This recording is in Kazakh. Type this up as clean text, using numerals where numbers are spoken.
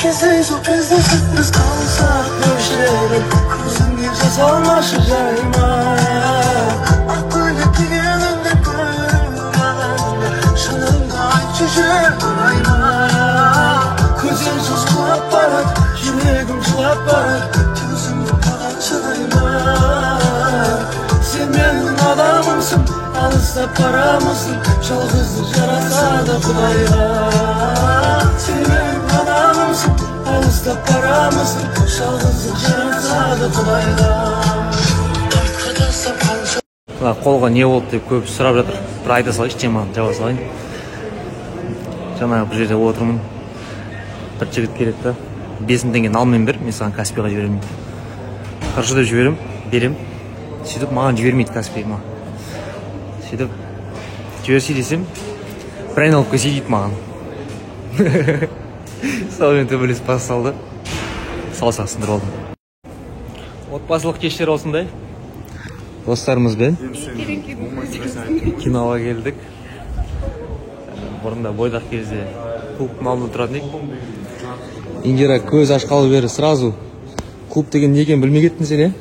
Kesinlikle o kez de sürpriz kalsak görüşlerim. Kızım bir ceza olmaşı cayma. Aklıyla diğerinde görürüm. Şanımda ay çiçeğe ayma. Kızım sus kulak barak, yüreğim kulak barak. Gözümde parçalayma. Sen benim adamımsın, alırsa paramısın. Çalgızlı yarasa da Kuday'a. Sen benim adamımsın, alırsa paramısın. Çalgızlı yarasa da Kuday'a. Қолға не болды деп көп сұрап жатыр. Бір айта салайыншы, теманы жаба салайын. Жаңағы бұл жерде отырмын. Бір жігіт керек та. 5000 теңгені алмен бер, мен саған Каспийға жіберемін. Хорошо деп жіберем, берем. Сөйтіп маған жібермейді Каспий ма. Сөйтіп жіберші десем, бір айналып келсе дейді маған. Сонымен төбелесіп басталды. Салсақ сындырып алдым. Отбасылық кештер осындай. Достарымызбен киноға келдік. Бұрында бойдақ кезде клубтың алдында тұратын едік. Индира көз ашқалы бері сразу клуб деген не екенін білмей кеттің сен,